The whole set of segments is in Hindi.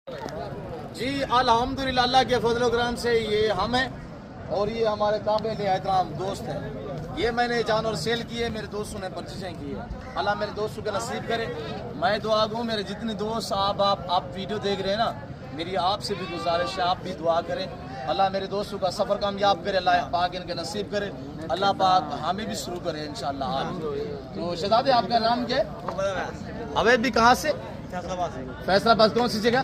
जी अल्हम्दुलिल्लाह, अल्लाह के फजल करम से ये हम हैं और ये हमारे काबिल एहतराम दोस्त हैं। ये मैंने जानवर सेल किए, मेरे दोस्तों ने परचेजिंग की है। अल्लाह मेरे दोस्तों के नसीब करे। मैं दुआ गूँ, मेरे जितने दोस्त आप वीडियो देख रहे हैं ना, मेरी आपसे भी गुजारिश है, आप भी दुआ करें। अल्लाह मेरे दोस्तों का सफ़र कामयाब करे, अल्लाह पाक इनके नसीब करे, अल्लाह पाक हमें भी शुरू करे इंशाअल्लाह। तो शहजादे, आपका नाम क्या है? अवैध भी कहाँ से? फैसलाबाद। कौन सी जगह?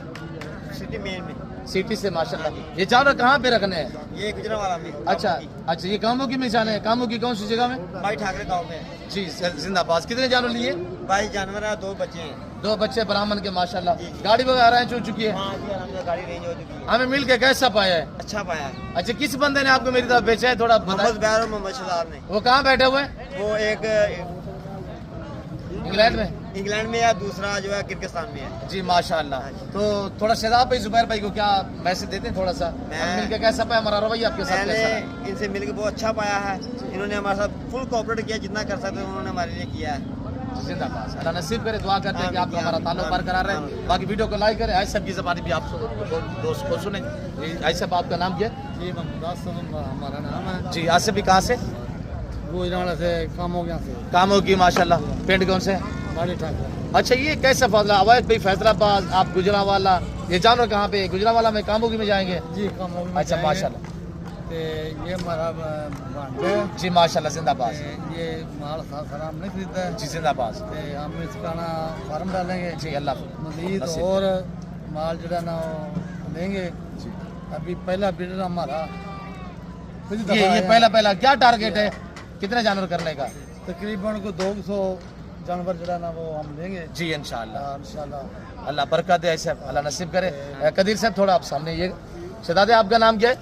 सिटी मेन में। सिटी से माशाल्लाह। ये जानवर कहाँ पे रखने हैं? ये गुजरावाला में। अच्छा अच्छा, ये कामों की में जाने हैं? कामों की कौन सी जगह में? भाई ठाकरे गांव में। जी जिंदाबाद। कितने जानवर लिए? 22 जानवर है, 2 बच्चे हैं। 2 बच्चे ब्राह्मण के माशाल्लाह। गाड़ी वगैरह चल चुकी है? हाँ जी, अलहमदुलिल्लाह गाड़ी रेंज हो चुकी है। हमें मिल के कैसा पाया है? अच्छा पाया है। अच्छा, किस बंदे ने आपको मेरी तरफ बेचा है, थोड़ा मोहम्मद बताएं। बैर और मोहम्मद शहजाद ने। वो कहाँ बैठे हुए हैं? वो एक इंग्लैंड में। इंग्लैंड में है, दूसरा जो है किर्गिस्तान में है। जी माशाल्लाह। तो थोड़ा शहजाद भाई, जुबैर भाई को क्या मैसेज देते हैं थोड़ा सा? हम मिल के कैसा पाया, हमारा रवैया आपके साथ कैसा है? मैंने इनसे मिलकर बहुत अच्छा पाया है। इन्होंने हमारे साथ फुल कोऑपरेट किया, जितना कर सकते उन्होंने हमारे लिए किया है। जिंदाबाद। अल्लाह नसीब करे। दुआ करते हैं कि आपका हमारा ताल्लुक बरकरार रहे। बाकी वीडियो को लाइक करें। आइसब की ज़बानी भी आप दोस्त को सुने। आइसब, आपका नाम क्या है? जी हमारा नाम है। जी आसिफ भी कहाँ से? गुजरावाला से, कामों के यहाँ से। कामों की माशाल्लाह। पिंड कौन से? गाड़ी ठाकरे। अच्छा, ये कैसा फैसला? अवैध भाई फैसलाबाद, आप गुजरावाला। ये जानवर कहाँ पे? गुजरावाला में कामों की में जाएंगे? जी कामों में। अच्छा माशाल्लाह। ते ये हमारा भांजा है। जी माशाल्लाह, जिंदाबाद। ते ये माल सराम नहीं खरीदता है। जी जिंदाबाद। ते हम इसका ना फार्म डालेंगे। जी अल्लाह मजीद नसीब। और माल जो है ना वो लेंगे। अभी पहला बिडर हमारा ये पहला क्या टारगेट है, कितने जानवर करने का? तकरीबन को 200 जानवर जो है ना वो हम लेंगे जी इंशाल्लाह। इंशाल्लाह। अल्लाह बरकत दे, ऐसे अल्लाह नसीब करे। कदीर साहब, थोड़ा आप सामने ये। शहजादे, आपका नाम क्या है?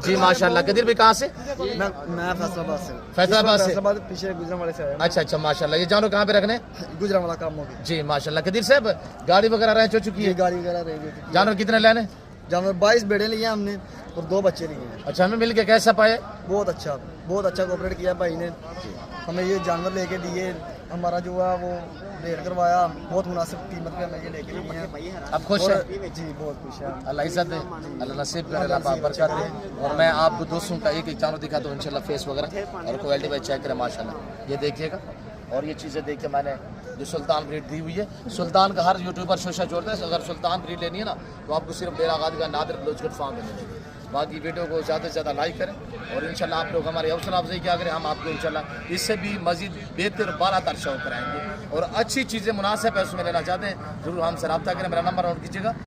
जी माशाल्लाह। कदीर भी कहाँ से? मैं फैसलाबाद से। फैसलाबाद से। पीछे गुजरावाले से आया। अच्छा अच्छा माशाल्लाह। ये जानवर कहाँ पे रखने? गुजरावाला कामों की। जी माशाल्लाह। कदीर साहब, गाड़ी वगैरह रह चुकी है? गाड़ी वगैरह रेंज हो चुकी है। जानवर कितने लेने? जानवर 22 बेड़े लिए हमने और 2 बच्चे लिए हैं। अच्छा, हमें मिल के कैसा पाए? बहुत अच्छा कोऑपरेट किया भाई ने। हमें ये जानवर लेके दिए, हमारा जो है वो रेट करवाया, बहुत मुनासिब कीमत पे हमें ये लेके दिए हैं। आप खुश हैं? जी बहुत खुश है। अल्लाह इज्जत दे, अल्लाह नसीब करे, अल्लाह पाक बरकत दे। और मैं आपको दोस्तों का एक जानवर दिखाता हूँ इंशाल्लाह, फेस वगैरह और क्वालिटी वाइज चेक करें माशाल्लाह। ये देखिएगा। और ये चीज़ें देख के मैंने जो सुल्तान ब्रीड दी हुई है, सुल्तान का हर यूट्यूबर शोशा जोड़ता है। अगर सुल्तान ब्रीड लेनी है ना, तो आपको सिर्फ डेरा गादी का नादिर बलोचगढ़ फार्म में मिलेगी। बाकी वीडियो को ज़्यादा से ज़्यादा लाइक करें और इंशाल्लाह आप लोग हमारी हौसला अफजाई क्या करें, हम आपको इंशाल्लाह इससे भी मज़ीद बेहतर बालातर शो कराएंगे। और अच्छी चीज़ें मुनासिब है उसमें लेना चाहते हैं, ज़रूर हमसे रब्ता करें। मेरा नंबर नोट कीजिएगा।